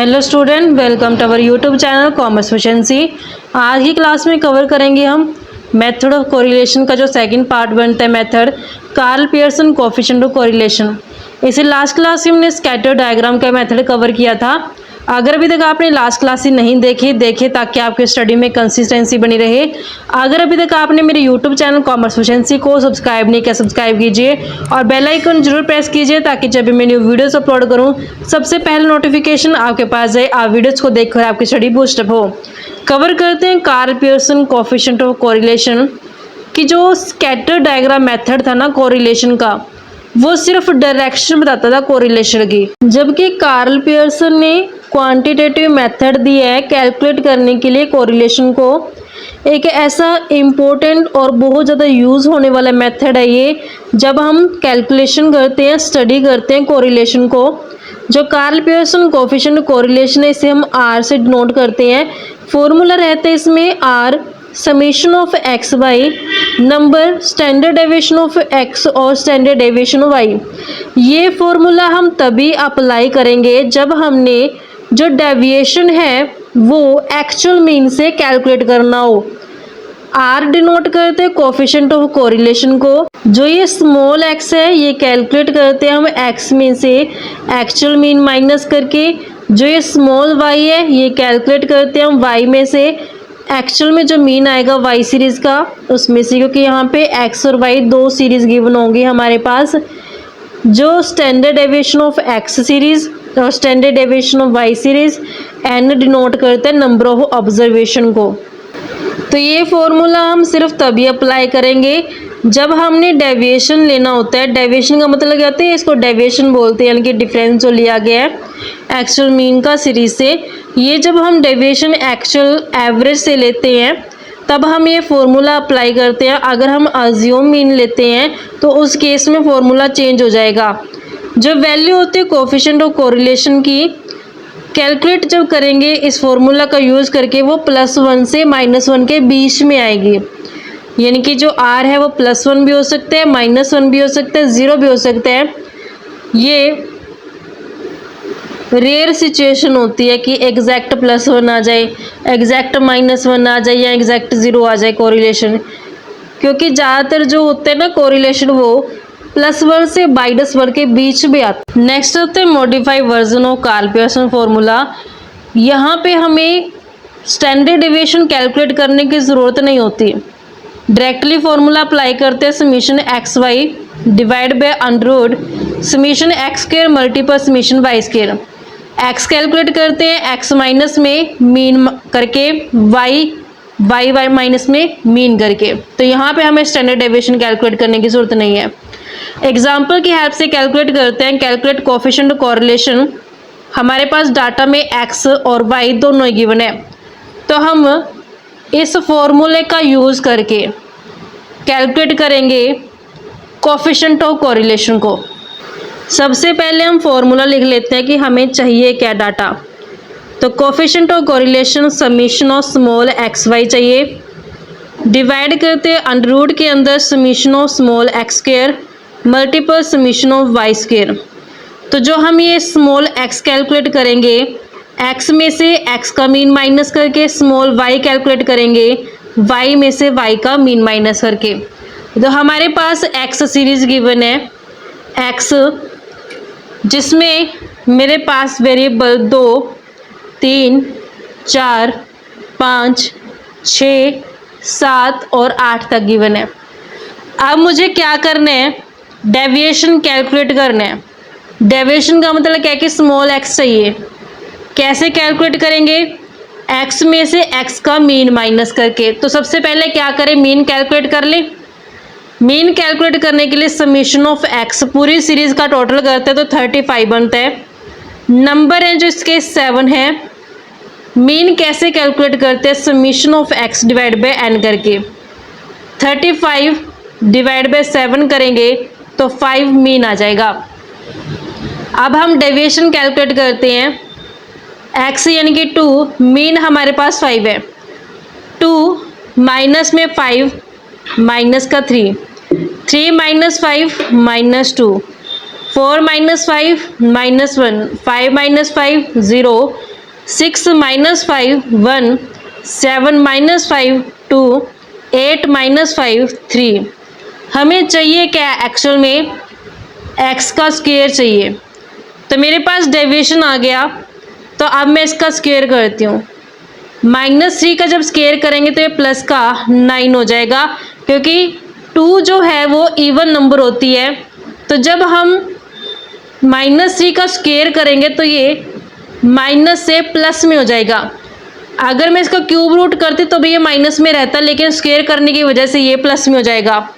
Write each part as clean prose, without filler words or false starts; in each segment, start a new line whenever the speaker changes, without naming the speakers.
Hello student, welcome to our YouTube channel commerce efficiency. आज की class में cover करेंगे हम मेथड ऑफ कोरिलेशन का जो सेकंड पार्ट बनता है, method Karl Pearson coefficient of correlation. इसे लास्ट क्लास में हमने स्कैटर डायग्राम का मेथड कवर किया था। अगर अभी तक आपने लास्ट क्लास ही नहीं देखे ताकि आपके स्टडी में कंसिस्टेंसी बनी रहे। अगर अभी तक आपने मेरे यूट्यूब चैनल कॉमर्स एफिशिएंसी को सब्सक्राइब नहीं किया, सब्सक्राइब कीजिए और बेल आइकन जरूर प्रेस कीजिए ताकि जब भी मैं न्यू वीडियोस अपलोड करूं सबसे पहले नोटिफिकेशन आपके पास जाए, आप वीडियोस को देखकर आपकी स्टडी बूस्टअप हो। कवर करते हैं Karl Pearson coefficient of correlation की जो स्कैटर डायग्राम मेथड था ना कोरिलेशन का, वो सिर्फ डायरेक्शन बताता था कोरिलेशन की, जबकि कार्ल पियर्सन ने क्वांटिटेटिव मेथड दिया है कैलकुलेट करने के लिए कोरिलेशन को। एक ऐसा इम्पोर्टेंट और बहुत ज़्यादा यूज़ होने वाला मेथड है ये, जब हम कैलकुलेशन करते हैं, स्टडी करते हैं कोरिलेशन को। जो कार्ल पियर्सन कोएफिशिएंट कोरिलेशन है, इसे हम आर से डिनोट करते हैं। फॉर्मूला रहता है इसमें r summation of x by number standard deviation of x और स्टैंडर्ड डेविएशन ऑफ वाई। ये फॉर्मूला हम तभी अप्लाई करेंगे जब हमने जो डेविएशन है वो एक्चुअल मीन से कैलकुलेट करना हो। आर डिनोट करते हैं कोएफिशिएंट ऑफ कोरिलेशन को। जो ये स्मॉल एक्स है ये कैलकुलेट करते हैं हम एक्स में से एक्चुअल मीन माइनस करके। जो ये स्मॉल वाई है ये कैलकुलेट करते हैं हम वाई में से एक्चुअल में जो मीन आएगा वाई सीरीज़ का उसमें से, क्योंकि यहाँ पे एक्स और वाई दो सीरीज़ गिवन होंगी हमारे पास। जो standard deviation of X series और standard deviation of Y series, N denote करते हैं नंबर ऑफ ऑब्जर्वेशन को। तो ये फॉर्मूला हम सिर्फ तभी अप्लाई करेंगे जब हमने डेविएशन लेना होता है। डेविएशन का मतलब क्या होता है, इसको डेविएशन बोलते हैं, यानी कि डिफरेंस जो लिया गया है एक्चुअल मीन का सीरीज से। ये जब हम डेविएशन एक्चुअल एवरेज से लेते हैं तब हम ये फॉर्मूला अप्लाई करते हैं। अगर हम अज्यूम मीन लेते हैं तो उस केस में फॉर्मूला चेंज हो जाएगा। जो वैल्यू होती है कोएफिशिएंट ऑफ कोरिलेशन की कैलकुलेट जब करेंगे इस फॉर्मूला का यूज़ करके, वो +1 से -1 के बीच में आएगी। यानी कि जो आर है वो +1 भी हो सकता है, -1 भी हो सकता है, 0 भी हो सकता है। ये रेयर सिचुएशन होती है कि एग्जैक्ट +1 आ जाए, एग्जैक्ट -1 आ जाए या एग्जैक्ट 0 आ जाए कोरिलेशन, क्योंकि ज़्यादातर जो होते हैं ना कोरिलेशन वो +1 से -1 के बीच में आता है। नेक्स्ट होते हैं modified version of Karl Pearson formula. यहाँ पे हमें स्टैंडर्ड डेविएशन कैलकुलेट करने की ज़रूरत नहीं होती, डायरेक्टली फॉर्मूला अप्लाई करते हैं summation x y divide by under summation x square multiple summation y square. X calculate करते हैं एक्स माइनस में मीन करके, वाई माइनस में मीन करके। तो यहाँ पे हमें स्टैंडर्ड डेविएशन कैलकुलेट करने की ज़रूरत नहीं है। एग्जाम्पल की हेल्प से कैलकुलेट करते हैं। Calculate coefficient correlation. हमारे पास डाटा में एक्स और वाई दोनों ही गिवन है, तो हम इस फॉर्मूले का यूज़ करके कैलकुलेट करेंगे कोएफिशिएंट ऑफ कोरिलेशन को। सबसे पहले हम फॉर्मूला लिख लेते हैं कि हमें चाहिए क्या डाटा। तो coefficient of correlation summation of small x y चाहिए, डिवाइड करते हैं अंडर के अंदर summation of small x square multiple summation of y square. तो जो हम ये स्मॉल एक्स कैलकुलेट करेंगे, एक्स में से एक्स का मीन माइनस करके, स्मॉल वाई कैलकुलेट करेंगे वाई में से वाई का मीन माइनस करके। तो हमारे पास एक्स सीरीज गिवन है, एक्स जिसमें मेरे पास वेरिएबल 2, 3, 4, 5, 6, 7 और 8 तक गिवन है। अब मुझे क्या करना है, डेविएशन कैलकुलेट करना है। डेविएशन का मतलब क्या है कि स्मॉल एक्स चाहिए। कैसे कैलकुलेट करेंगे, एक्स में से एक्स का मीन माइनस करके। तो सबसे पहले क्या करें, मीन कैलकुलेट कर लें। मीन कैलकुलेट करने के लिए समीशन ऑफ एक्स पूरी सीरीज का टोटल करते हैं तो 35 बनता है। नंबर है जो इसके 7 है। मीन कैसे कैलकुलेट करते हैं, summation of x divide by n करके। 35 डिवाइड बाय 7 करेंगे तो 5 मीन आ जाएगा। अब हम डेविएशन कैलकुलेट करते हैं। एक्स यानी कि 2, मीन हमारे पास 5 है। 2 माइनस में 5 माइनस का 3, 3 minus 5 minus 2, 4 minus 5 minus 1, 5 minus 5 0, 6 minus 5 1, 7 minus 5 2, 8 minus 5 3। हमें चाहिए क्या एक्चुअल में, x का स्क्वायर चाहिए। तो मेरे पास डेविएशन आ गया, तो अब मैं इसका स्क्वायर करती हूँ। -3 का जब स्क्वायर करेंगे तो ये प्लस का 9 हो जाएगा, क्योंकि 2 जो है वो इवन नंबर होती है। तो जब हम -3 का स्क्वायर करेंगे तो ये माइनस से प्लस में हो जाएगा। अगर मैं इसका क्यूब रूट करती तो भी ये माइनस में रहता, लेकिन स्क्वायर करने की वजह से ये प्लस में हो जाएगा।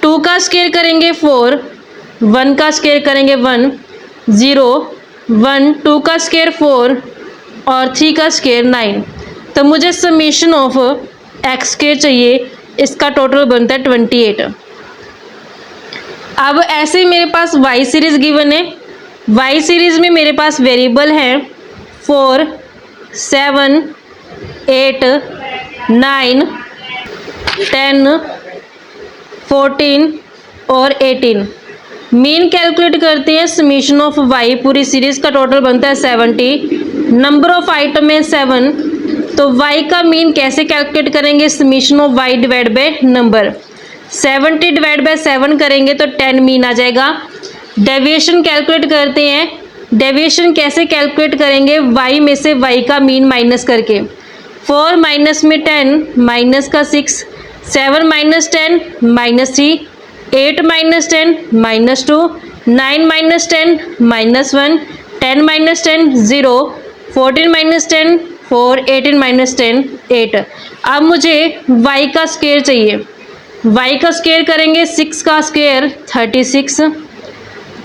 2 का स्क्वायर करेंगे 4, 1 का स्क्वायर करेंगे 1, 0 1, 2 का स्क्वायर 4 और 3 का स्क्वायर 9। तो मुझे समेशन ऑफ एक्स स्क्वायर चाहिए, इसका टोटल बनता है 28। अब ऐसे ही मेरे पास वाई सीरीज गिवन है। वाई सीरीज में मेरे पास वेरिएबल हैं 4, 7, 8, 9, 10, 14 और 18। मीन कैलकुलेट करते हैं, समेशन ऑफ वाई पूरी सीरीज का टोटल बनता है 70। नंबर ऑफ आइटम है 7, तो वाई का मीन कैसे कैलकुलेट करेंगे, summation of y divide by number. 70 divide by 7 करेंगे तो 10 मीन आ जाएगा। डेविएशन कैलकुलेट करते हैं, डेविएशन कैसे कैलकुलेट करेंगे, वाई में से वाई का मीन माइनस करके। 4 माइनस में 10, माइनस का 6, 7 minus 10 -3, 8 minus 10 -2, 9 minus 10 -1, 10 minus 10 0, 14 minus 10 4, 18 minus 10 8। अब मुझे y का स्क्वायर चाहिए। y का स्क्वायर करेंगे, 6 का स्क्वायर 36,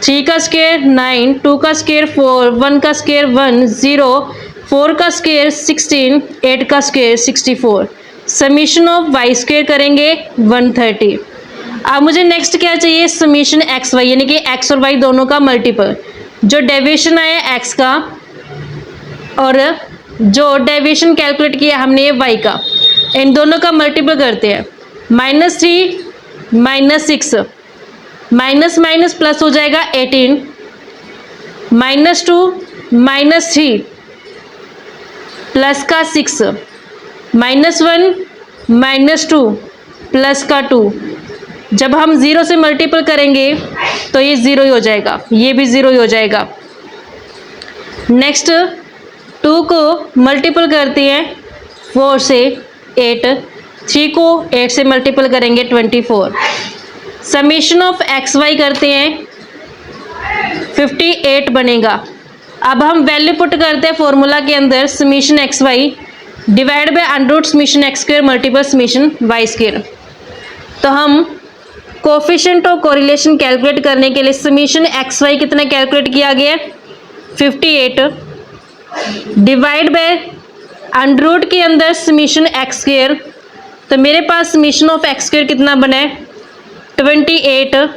3 का स्क्वायर 9, 2 का स्क्वायर 4, 1 का स्क्वायर 1, 0, 4 का स्क्वायर 16, 8 का square 64। Summation of y square करेंगे 130। अब मुझे नेक्स्ट क्या चाहिए, समीशन एक्स वाई, यानी कि एक्स और वाई दोनों का मल्टीपल। जो डेविएशन आया एक्स का और जो डेविएशन कैलकुलेट किया हमने वाई का, इन दोनों का मल्टीपल करते हैं। -3 -6, माइनस माइनस प्लस हो जाएगा 18, -2 -3 प्लस का 6, -1 -2 प्लस का 2। जब हम 0 से मल्टीपल करेंगे तो ये 0 ही हो जाएगा, ये भी 0 ही हो जाएगा। नेक्स्ट 2 को मल्टीपल करते हैं 4 से 8, 3 को 8 से मल्टीपल करेंगे 24। समेशन ऑफ एक्स वाई करते हैं 58 बनेगा। अब हम वैल्यू पुट करते हैं फॉर्मूला के अंदर, summation x y divide by under root summation x square multiple summation y square. तो हम कोफिशिएंट और कोरिलेशन कैलकुलेट करने के लिए समेशन एक्स वाई कितना कैलकुलेट किया गया, 58 डिवाइड बाय अंडर रूट के अंदर समेशन एक्स स्क्वायर। तो मेरे पास समेशन ऑफ एक्स स्क्वायर कितना बना है, 28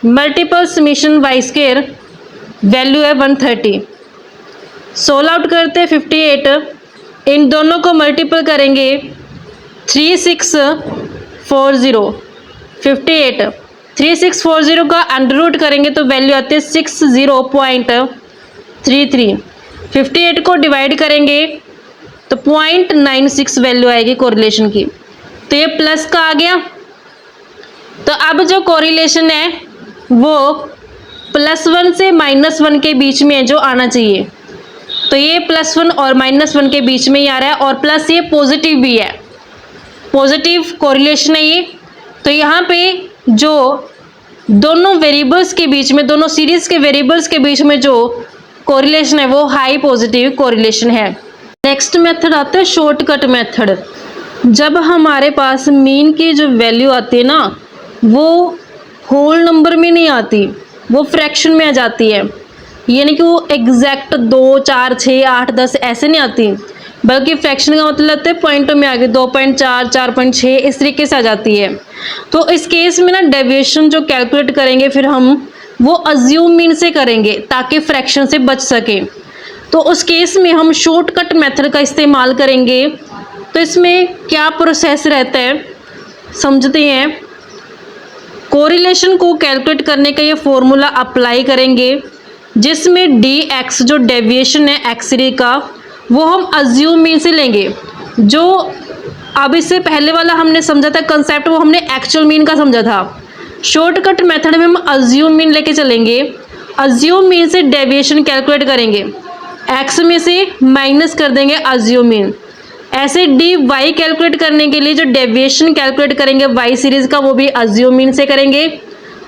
multiple summation y square, value है 130। सोल्व आउट करते हैं 58, इन दोनों को मल्टीपल करेंगे 3640। 58 3640 का अंडर रूट करेंगे तो वैल्यू आती है 60.33। 58 को डिवाइड करेंगे तो 0.96 वैल्यू आएगी कोरिलेशन की। तो ये प्लस का आ गया। तो अब जो कोरिलेशन है वो +1 से -1 के बीच में है जो आना चाहिए। तो ये +1 और -1 के बीच में ही आ रहा है, और प्लस ये पॉजिटिव भी है, पॉजिटिव कोरिलेशन है ये। तो यहाँ पे जो दोनों वेरिएबल्स के बीच में, दोनों सीरीज के वेरिएबल्स के बीच में जो कोरिलेशन है वो हाई पॉजिटिव कोरिलेशन है। नेक्स्ट मेथड आता है शॉर्टकट मेथड। जब हमारे पास मीन की जो वैल्यू आती है ना, वो होल नंबर में नहीं आती, वो फ्रैक्शन में आ जाती है। यानी कि वो एग्जैक्ट 2, 4, 6, 8, 10 ऐसे नहीं आती, बल्कि फ्रैक्शन का मतलब होता है पॉइंटों में आगे 2.4, 4.6 इस तरीके से आ जाती है। तो इस केस में ना डेविएशन जो कैलकुलेट करेंगे फिर हम वो अज्यूम मीन से करेंगे ताकि फ्रैक्शन से बच सके। तो उस केस में हम शॉर्टकट मेथड का इस्तेमाल करेंगे। तो इसमें क्या प्रोसेस रहता है समझते हैं। कोरिलेशन को कैलकुलेट करने का ये फॉर्मूला अप्लाई करेंगे। जिसमें डी एक्स जो डेविएशन है एक्स रे का वो हम अज्यूम मीन से लेंगे। जो अब इससे पहले वाला हमने समझा था कंसेप्ट वो हमने एक्चुअल मीन का समझा था। शॉर्टकट मेथड में हम अज्यूम मीन लेके चलेंगे। अज्यूम मीन से डेविएशन कैलकुलेट करेंगे, एक्स में से माइनस कर देंगे अज्यूम मीन। ऐसे डी वाई कैलकुलेट करने के लिए जो डेविएशन कैलकुलेट करेंगे वाई सीरीज का वो भी अज्यूम मीन से करेंगे,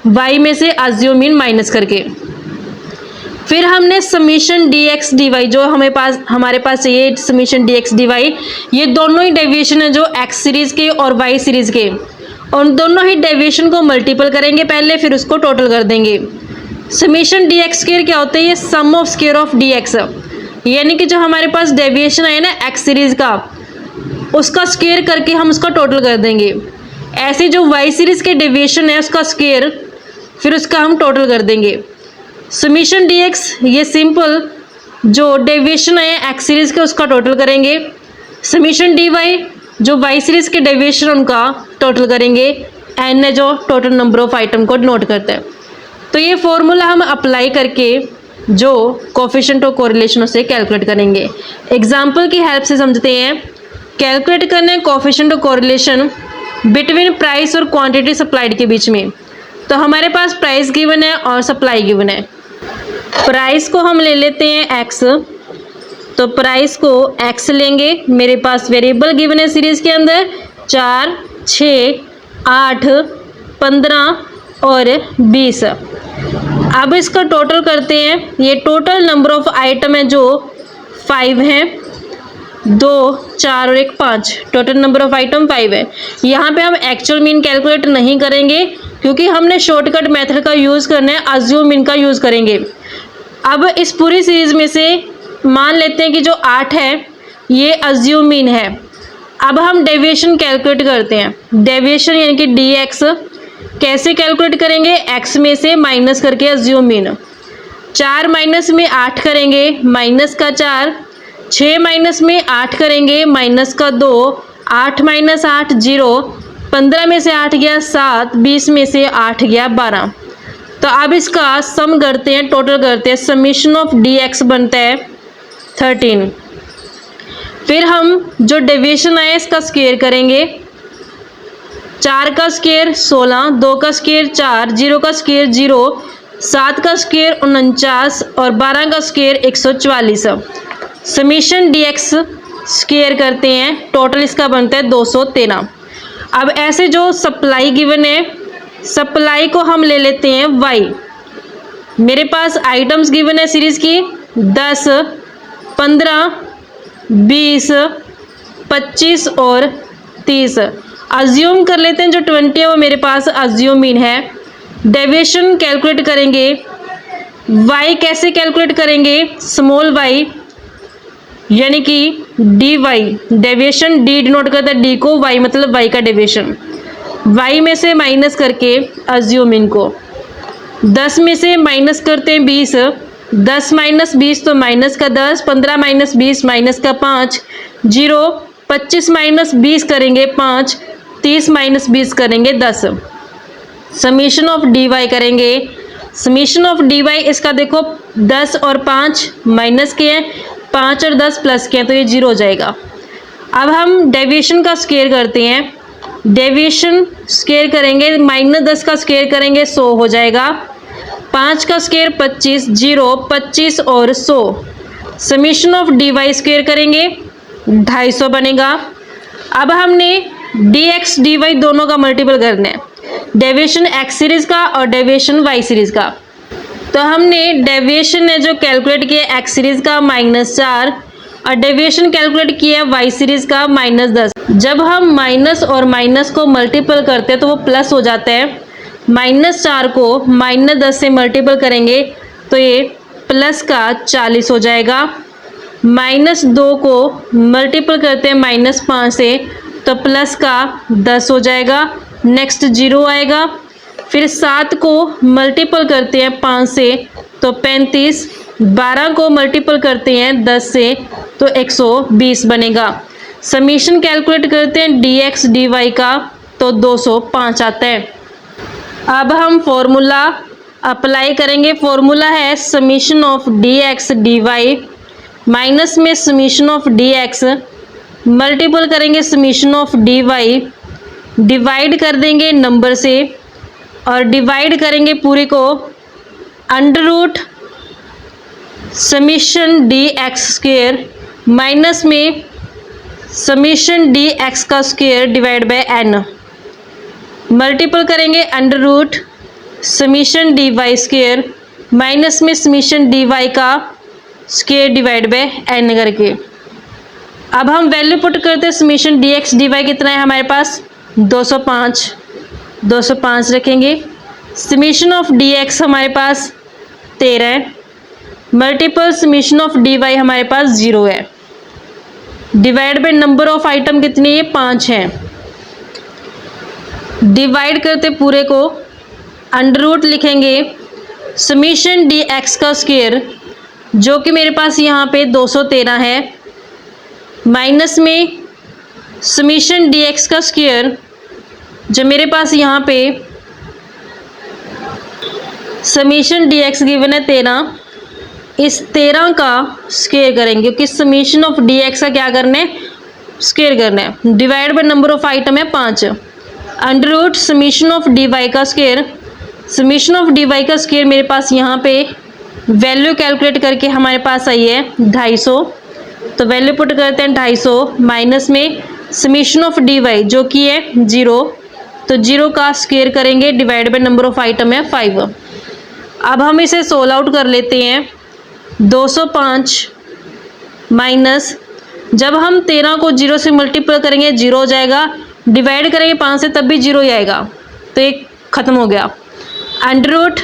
वाई में से अज्यूम मीन माइनस करके। फिर हमने summation D x D y जो हमारे पास ये summation D x D y ये दोनों ही डेविएशन है जो एक्स सीरीज के और वाई सीरीज के, और दोनों ही डेविएशन को मल्टीपल करेंगे पहले, फिर उसको टोटल कर देंगे। समीशन डी एक्स स्क्वायर क्या होता है, ये sum of square of D X, यानी कि जो हमारे पास डेविएशन है ना एक्स सीरीज का उसका स्क्वायर करके हम उसका टोटल कर देंगे। ऐसे जो वाई सीरीज के डेविएशन है उसका स्क्वायर फिर उसका हम टोटल कर देंगे। समीशन डी एक्स ये सिंपल जो डेविएशन है एक्स सीरीज के उसका टोटल करेंगे। समीशन डी वाई जो वाई सीरीज के डेविएशन उनका टोटल करेंगे। एन है जो टोटल नंबर ऑफ आइटम को नोट करता है। तो ये फॉर्मूला हम अप्लाई करके जो कोफिशिएंट ऑफ कोरिलेशन उसे कैलकुलेट करेंगे। एग्जाम्पल की हेल्प से समझते हैं। कैलकुलेट करने coefficient of correlation between price और क्वांटिटी सप्लाइड के बीच में। तो हमारे पास प्राइस गिवन है और सप्लाई गिवन है। प्राइस को हम ले लेते हैं एक्स, तो प्राइस को एक्स लेंगे। मेरे पास वेरिएबल गिवन है सीरीज के अंदर 4, 6, 8, 15 और 20। अब इसका टोटल करते हैं। ये टोटल नंबर ऑफ आइटम है जो 5 हैं, 2, 4 और 1 5। टोटल नंबर ऑफ आइटम 5 है। यहाँ पे हम एक्चुअल मीन कैलकुलेट नहीं करेंगे क्योंकि हमने शॉर्टकट मेथड का यूज़ करना है, अज्यूम मीन का यूज़ करेंगे। अब इस पूरी सीरीज में से मान लेते हैं कि जो 8 है ये अज्यूम मीन है। अब हम डेविएशन कैलकुलेट करते हैं। डेविएशन यानी कि डी एक्स कैसे कैलकुलेट करेंगे, एक्स में से माइनस करके अज्यूम मीन। 4 माइनस में 8 करेंगे, माइनस का 4, 6 माइनस में 8 करेंगे, माइनस का 2, 8 माइनस 8 0, 15 में से 8 गया 7, 20 में से 8 गया 12। तो अब इसका सम करते हैं, टोटल करते हैं। समीशन ऑफ डी एक्स बनता है 13। फिर हम जो डेविएशन आया इसका स्क्वायर करेंगे। 4 का स्क्वायर 16, 2 का स्क्वायर 4, 0 का स्क्वायर 0, 7 का स्क्वायर 49 और 12 का square 144। Summation D x square करते हैं, टोटल इसका बनता है 213। अब ऐसे जो सप्लाई गिवन है, सप्लाई को हम ले लेते हैं वाई। मेरे पास आइटम्स गिवन है सीरीज की 10, 15, 20, 25 और 30। अज्यूम कर लेते हैं जो 20 है वो मेरे पास अज्यूम मीन है। डेविएशन कैलकुलेट करेंगे। वाई कैसे कैलकुलेट करेंगे, स्मॉल वाई यानी कि d y. Deviation d denote करता है डी को, वाई मतलब वाई का डेविएशन। वाई में से माइनस करके अज्यूम मीन को। 10 में से माइनस करते हैं 20, 10 माइनस 20 तो माइनस का 10, 15 माइनस 20 माइनस का 5, 0, 25 माइनस 20 करेंगे 5, 30 माइनस 20 करेंगे 10। समीशन ऑफ डी वाई करेंगे। समीशन ऑफ डी वाई इसका देखो 10 और 5 माइनस के हैं, 5 और 10 प्लस के हैं, तो ये 0 हो जाएगा। अब हम डेविएशन का स्क्वायर करते हैं। डेविएशन स्क्वायर करेंगे, -10 का स्क्वायर करेंगे 100 हो जाएगा। 5 का स्क्वायर 25, 0, 25 और 100। Summation of D y square करेंगे 250 बनेगा। अब हमने डी एक्स डी वाई दोनों का मल्टीपल करना है, डेविएशन एक्स सीरीज का और डेविएशन वाई सीरीज का। तो हमने डेविएशन है जो कैलकुलेट किया एक्स सीरीज का -4 और डेविएशन कैलकुलेट किया वाई सीरीज का -10। जब हम माइनस और माइनस को मल्टीपल करते हैं तो वो प्लस हो जाता है। -4 को -10 से मल्टीपल करेंगे तो ये प्लस का 40 हो जाएगा। -2 को मल्टीपल करते हैं -5 से तो प्लस का 10 हो जाएगा। नेक्स्ट 0 आएगा। फिर 7 को मल्टीपल करते हैं 5 से तो 35, 12 को मल्टीपल करते हैं 10 से तो 120 बनेगा। समीशन कैलकुलेट करते हैं डी एक्स डी वाई का तो 205 आता है। अब हम फॉर्मूला अप्लाई करेंगे, फॉर्मूला है summation of D x D Y, minus में summation of D X, multiple करेंगे summation of D Y, divide कर देंगे नंबर से और डिवाइड करेंगे पूरे को under root summation D X square minus में समीशन डी एक्स का square divide by N, multiple करेंगे under root summation D Y square minus में समीशन डी वाई का स्क्वेयर डिवाइड बाय एन करके। अब हम वैल्यू पुट करते हैं, summation D x D y कितना है हमारे पास 205 रखेंगे, समीशन ऑफ डी एक्स हमारे पास 13 है, multiple summation of D y हमारे पास 0 है, divide by number of item कितनी है 5 है, डिवाइड करते पूरे को अंडर रूट लिखेंगे समीशन डी एक्स का स्क्वायर जो कि मेरे पास यहाँ पे 213 है, माइनस में समीशन डी एक्स का स्क्वायर जो मेरे पास यहाँ पे समीशन डी एक्स गिवन है 13, इस 13 का स्क्वायर करेंगे क्योंकि समीशन ऑफ डी एक्स का क्या करना है स्क्वायर करना है, divide by number of item है 5, under root summation of D Y का square, summation of D Y का स्क्वायर मेरे पास यहाँ पे वैल्यू कैलकुलेट करके हमारे पास आई है 250, तो वैल्यू पुट करते हैं 250 माइनस में समीशन ऑफ डी वाई जो कि है 0, तो 0 का स्क्वायर करेंगे divide by number of item है 5। अब हम इसे सोल्व आउट कर लेते हैं, 205 माइनस जब हम 13 को 0 से मल्टीप्लाई करेंगे 0 हो जाएगा, डिवाइड करेंगे 5 से तब भी 0 ही आएगा, तो एक ख़त्म हो गया, अंडर रूट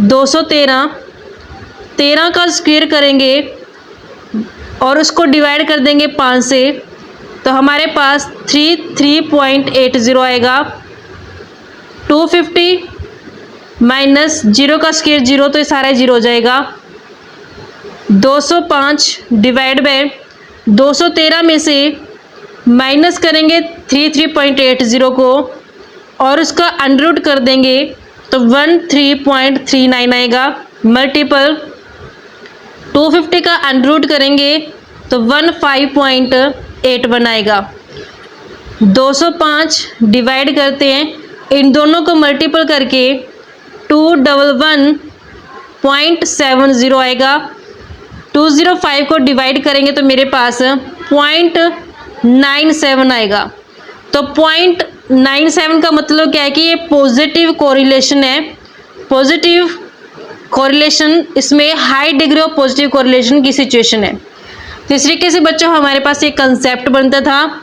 213 का स्क्वायर करेंगे और उसको डिवाइड कर देंगे 5 से, तो हमारे पास 380 आएगा, 250 माइनस 0 का स्क्वायर 0, तो ये सारा 0 हो जाएगा, 205 डिवाइड बाय 213 में से माइनस करेंगे 380 को और उसका अंडर रूट कर देंगे तो 13.39 आएगा, मल्टीपल 250 का अंडर रूट करेंगे तो 15.81 आएगा, 205 डिवाइड करते हैं, इन दोनों को मल्टीपल करके 211.70 आएगा, 205 को डिवाइड करेंगे तो मेरे पास 0.97 आएगा, तो 0.97 का मतलब क्या है कि ये पॉजिटिव कोरिलेशन है, पॉजिटिव कोरिलेशन, इसमें high degree of positive correlation की सिचुएशन है। तो इस तरीके से बच्चों हमारे पास एक कंसेप्ट बनता था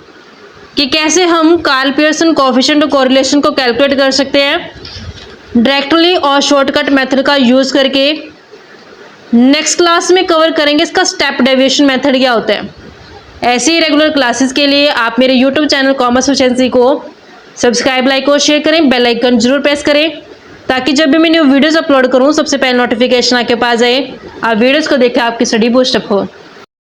कि कैसे हम Karl Pearson coefficient of correlation को कैलकुलेट कर सकते हैं डायरेक्टली और शॉर्टकट मेथड का यूज़ करके। नेक्स्ट क्लास में कवर करेंगे इसका स्टेप डेविएशन मेथड क्या होता है। ऐसे ही रेगुलर क्लासेस के लिए आप मेरे यूट्यूब चैनल कॉमर्स एफिशिएंसी को सब्सक्राइब, लाइक और शेयर करें, बेल आइकन जरूर प्रेस करें ताकि जब भी मैं न्यू वीडियोस अपलोड करूं सबसे पहले नोटिफिकेशन आपके पास आए, आप वीडियोस को देखें, आपकी स्टडी बूस्ट अप हो।